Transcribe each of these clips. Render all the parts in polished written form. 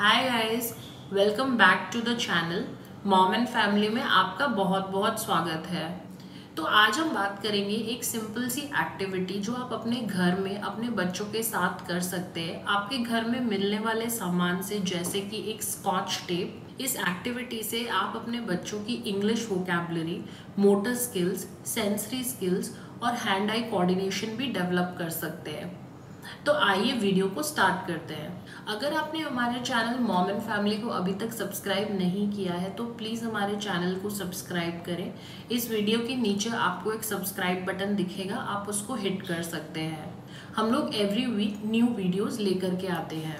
Hi guys, welcome back to the channel. Mom and family में आपका बहुत बहुत स्वागत है। तो आज हम बात करेंगे एक सिंपल सी एक्टिविटी जो आप अपने घर में अपने बच्चों के साथ कर सकते हैं आपके घर में मिलने वाले सामान से, जैसे कि एक स्कॉच टेप। इस एक्टिविटी से आप अपने बच्चों की English vocabulary, motor skills, sensory skills और हैंड आई कोऑर्डिनेशन भी डेवलप कर सकते हैं। तो आइए वीडियो को स्टार्ट करते हैं। अगर आपने हमारे चैनल मॉम एंड फैमिली को अभी तक सब्सक्राइब नहीं किया है तो प्लीज़ हमारे चैनल को सब्सक्राइब करें। इस वीडियो के नीचे आपको एक सब्सक्राइब बटन दिखेगा, आप उसको हिट कर सकते हैं। हम लोग एवरी वीक न्यू वीडियोस लेकर के आते हैं।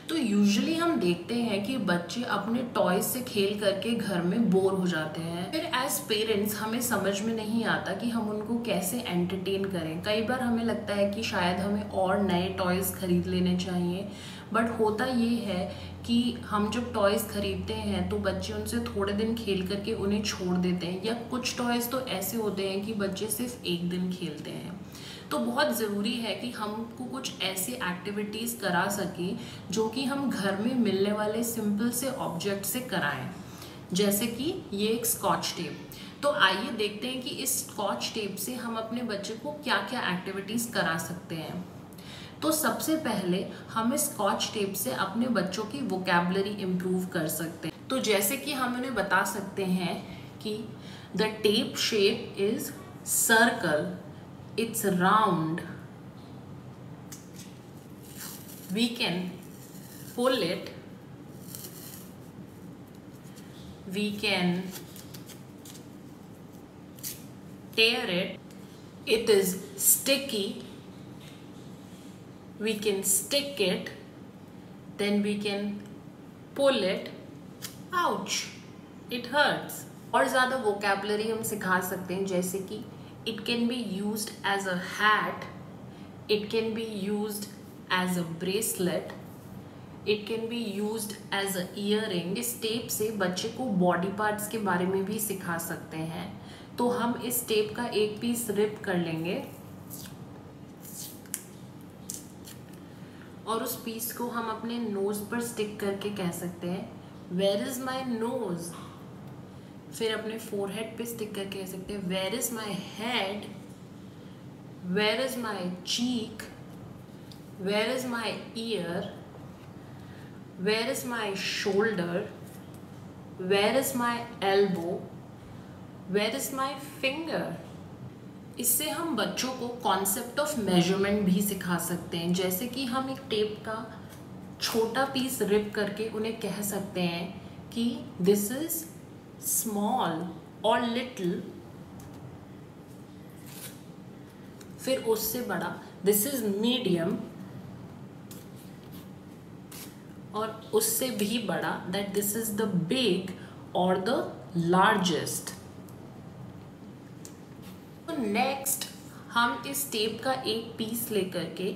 तो यूजुअली हम देखते हैं कि बच्चे अपने टॉयज से खेल करके घर में बोर हो जाते हैं। फिर एज पेरेंट्स हमें समझ में नहीं आता कि हम उनको कैसे एंटरटेन करें। कई बार हमें लगता है कि शायद हमें और नए टॉयज खरीद लेने चाहिए, बट होता ये है कि हम जब टॉयज खरीदते हैं तो बच्चे उनसे थोड़े दिन खेल करके उन्हें छोड़ देते हैं, या कुछ टॉयज तो ऐसे होते हैं कि बच्चे सिर्फ एक दिन खेलते हैं। तो बहुत ज़रूरी है कि हमको कुछ ऐसी एक्टिविटीज़ करा सकें जो कि हम घर में मिलने वाले सिंपल से ऑब्जेक्ट से कराएं, जैसे कि ये एक स्कॉच टेप। तो आइए देखते हैं कि इस स्कॉच टेप से हम अपने बच्चे को क्या क्या एक्टिविटीज़ करा सकते हैं। तो सबसे पहले हम इस स्कॉच टेप से अपने बच्चों की वोकैबुलरी इम्प्रूव कर सकते हैं। तो जैसे कि हम उन्हें बता सकते हैं कि the tape shape is circle, it's round, we can pull it, we can tear it, it is sticky, we can stick it, then we can pull it, ouch, it hurts। और ज़्यादा वोकैबुलरी हम सिखा सकते हैं, जैसे कि it can be used as a hat, it can be used as a bracelet, it can be used as a earring। इस tape से बच्चे को बॉडी पार्ट्स के बारे में भी सिखा सकते हैं। तो हम इस टेप का एक पीस रिप कर लेंगे और उस पीस को हम अपने नोज पर स्टिक करके कह सकते हैं वेयर इज माई नोज। फिर अपने फोरहेड पे स्टिक करके कह सकते हैं where is my head, where is my cheek, where is my ear, where is my shoulder, where is my elbow, where is my finger. इससे हम बच्चों को कॉन्सेप्ट ऑफ मेजरमेंट भी सिखा सकते हैं, जैसे कि हम एक टेप का छोटा पीस रिप करके उन्हें कह सकते हैं कि दिस इज स्मॉल और लिटिल। फिर उससे बड़ा दिस इज मीडियम, और उससे भी बड़ा that this is the big और द लार्जेस्ट। तो नेक्स्ट हम इस टेप का एक पीस लेकर के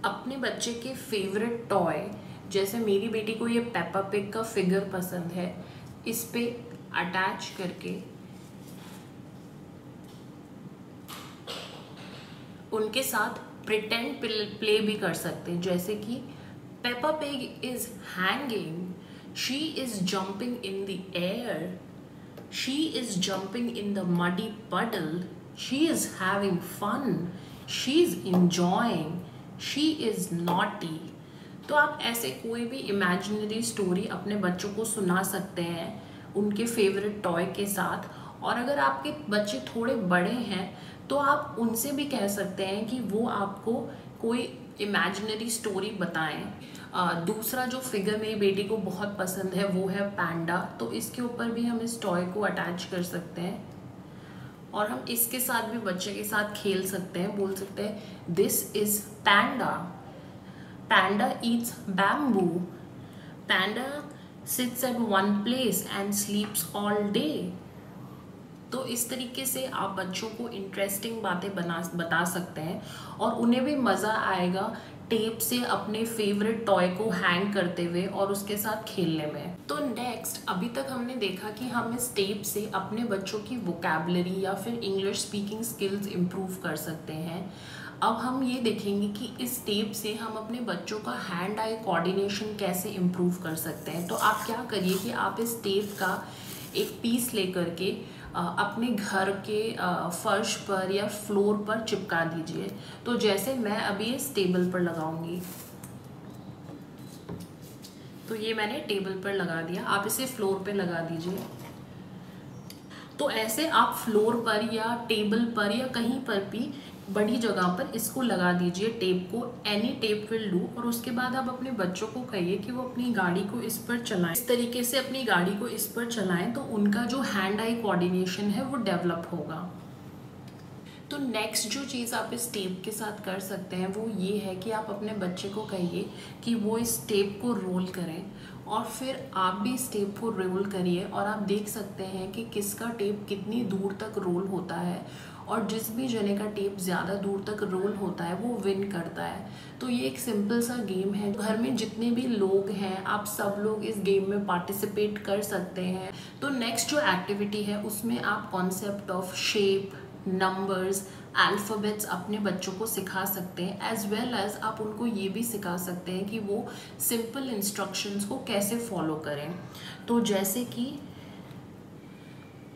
अपने बच्चे के फेवरेट टॉय, जैसे मेरी बेटी को ये पेप्पा पिग का फिगर पसंद है, इस पे अटैच करके उनके साथ प्रिटेंड प्ले भी कर सकते हैं, जैसे कि Peppa pig is hanging, she is jumping in the air, she is jumping in the muddy puddle, she is having fun, she is enjoying, she is naughty। तो आप ऐसे कोई भी इमेजिनरी स्टोरी अपने बच्चों को सुना सकते हैं उनके फेवरेट टॉय के साथ। और अगर आपके बच्चे थोड़े बड़े हैं तो आप उनसे भी कह सकते हैं कि वो आपको कोई इमेजिनरी स्टोरी बताएं। दूसरा जो फिगर मेरी बेटी को बहुत पसंद है वो है पैंडा, तो इसके ऊपर भी हम इस टॉय को अटैच कर सकते हैं और हम इसके साथ भी बच्चे के साथ खेल सकते हैं। बोल सकते हैं this is panda, panda Yeats bamboo, panda sits at one place and sleeps all day। तो इस तरीके से आप बच्चों को इंटरेस्टिंग बातें बता सकते हैं और उन्हें भी मज़ा आएगा टेप से अपने फेवरेट टॉय को हैंग करते हुए और उसके साथ खेलने में। तो नेक्स्ट, अभी तक हमने देखा कि हम इस टेप से अपने बच्चों की वोकैबुलरी या फिर इंग्लिश स्पीकिंग स्किल्स इम्प्रूव कर सकते हैं। अब हम ये देखेंगे कि इस टेप से हम अपने बच्चों का हैंड आई कोऑर्डिनेशन कैसे इम्प्रूव कर सकते हैं। तो आप क्या करिए कि आप इस टेप का एक पीस लेकर के अपने घर के फर्श पर या फ्लोर पर चिपका दीजिए। तो जैसे मैं अभी इस टेबल पर लगाऊंगी, तो ये मैंने टेबल पर लगा दिया, आप इसे फ्लोर पे लगा दीजिए। तो ऐसे आप फ्लोर पर या टेबल पर या कहीं पर भी बड़ी जगह पर इसको लगा दीजिए टेप को, एनी टेप विल डू। और उसके बाद आप अपने बच्चों को कहिए कि वो अपनी गाड़ी को इस पर चलाएं, इस तरीके से अपनी गाड़ी को इस पर चलाएं, तो उनका जो हैंड आई कोऑर्डिनेशन है वो डेवलप होगा। तो नेक्स्ट जो चीज़ आप इस टेप के साथ कर सकते हैं वो ये है कि आप अपने बच्चे को कहिए कि वो इस टेप को रोल करें, और फिर आप भी इस टेप को रोल करिए, और आप देख सकते हैं कि किसका टेप कितनी दूर तक रोल होता है, और जिस भी जने का टेप ज़्यादा दूर तक रोल होता है वो विन करता है। तो ये एक सिंपल सा गेम है, घर में जितने भी लोग हैं आप सब लोग इस गेम में पार्टिसिपेट कर सकते हैं। तो नेक्स्ट जो एक्टिविटी है उसमें आप concept of shape, numbers, alphabets अपने बच्चों को सिखा सकते हैं, एज वेल एज आप उनको ये भी सिखा सकते हैं कि वो सिंपल इंस्ट्रक्शंस को कैसे फॉलो करें। तो जैसे कि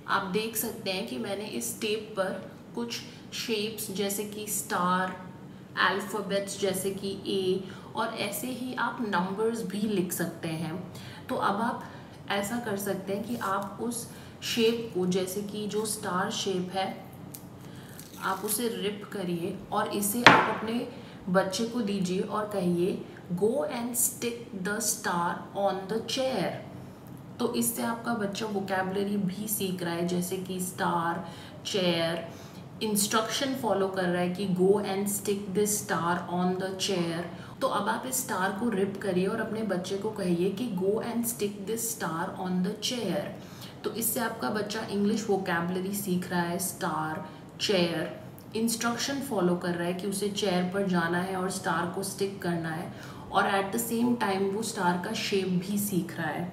आप देख सकते हैं कि मैंने इस टेप पर कुछ शेप्स जैसे कि स्टार, अल्फ़ाबेट्स जैसे कि ए, और ऐसे ही आप नंबर्स भी लिख सकते हैं। तो अब आप ऐसा कर सकते हैं कि आप उस शेप को, जैसे कि जो स्टार शेप है, आप उसे रिप करिए और इसे आप अपने बच्चे को दीजिए और कहिए गो and stick the star on the chair. तो इससे आपका बच्चा वोकैबुलरी भी सीख रहा है, जैसे कि स्टार, चेयर, इंस्ट्रक्शन फॉलो कर रहा है कि go and stick this star on the chair. तो अब आप इस स्टार को रिप करिए और अपने बच्चे को कहिए कि go and stick this star on the chair. तो इससे आपका बच्चा इंग्लिश वोकैबुलरी सीख रहा है, स्टार, चेयर, इंस्ट्रक्शन फॉलो कर रहा है कि उसे चेयर पर जाना है और स्टार को स्टिक करना है, और एट द सेम टाइम वो स्टार का शेप भी सीख रहा है।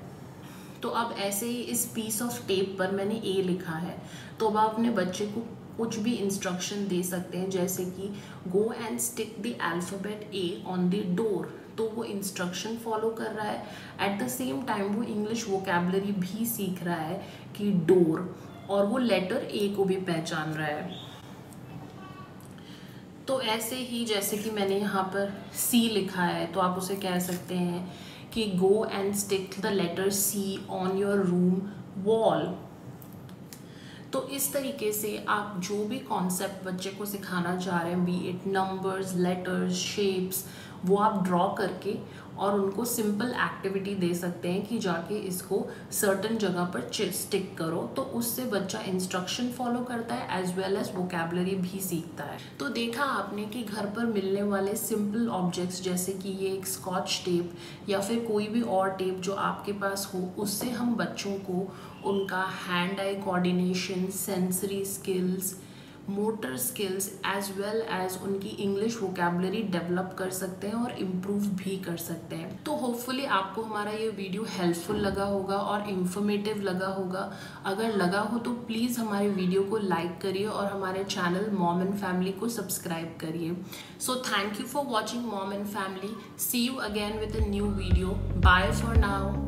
तो अब ऐसे ही इस पीस ऑफ टेप पर मैंने ए लिखा है, तो अब आप अपने बच्चे को कुछ भी इंस्ट्रक्शन दे सकते हैं, जैसे कि go and stick the alphabet A on the door. तो वो इंस्ट्रक्शन फॉलो कर रहा है, एट द सेम टाइम वो इंग्लिश वोकैबुलरी भी सीख रहा है कि डोर, और वो लेटर ए को भी पहचान रहा है। तो ऐसे ही जैसे कि मैंने यहाँ पर सी लिखा है, तो आप उसे कह सकते हैं कि go and stick the letter C on your room wall. तो इस तरीके से आप जो भी कॉन्सेप्ट बच्चे को सिखाना चाह रहे हैं, B it numbers, letters, shapes, वो आप ड्रॉ करके और उनको सिंपल एक्टिविटी दे सकते हैं कि जाके इसको सर्टन जगह पर स्टिक करो। तो उससे बच्चा इंस्ट्रक्शन फॉलो करता है एज वेल एज वोकैबुलरी भी सीखता है। तो देखा आपने कि घर पर मिलने वाले सिंपल ऑब्जेक्ट्स, जैसे कि ये एक स्कॉच टेप या फिर कोई भी और टेप जो आपके पास हो, उससे हम बच्चों को उनका hand eye coordination, sensory skills, motor skills as well as उनकी इंग्लिश वोकैबुलरी डेवलप कर सकते हैं और इम्प्रूव भी कर सकते हैं। तो होपफुली आपको हमारा ये वीडियो हेल्पफुल लगा होगा और इन्फॉर्मेटिव लगा होगा। अगर लगा हो तो प्लीज़ हमारे वीडियो को लाइक करिए और हमारे चैनल मॉम एंड फैमिली को सब्सक्राइब करिए। So thank you for watching mom and family. See you again with a new video. Bye for now.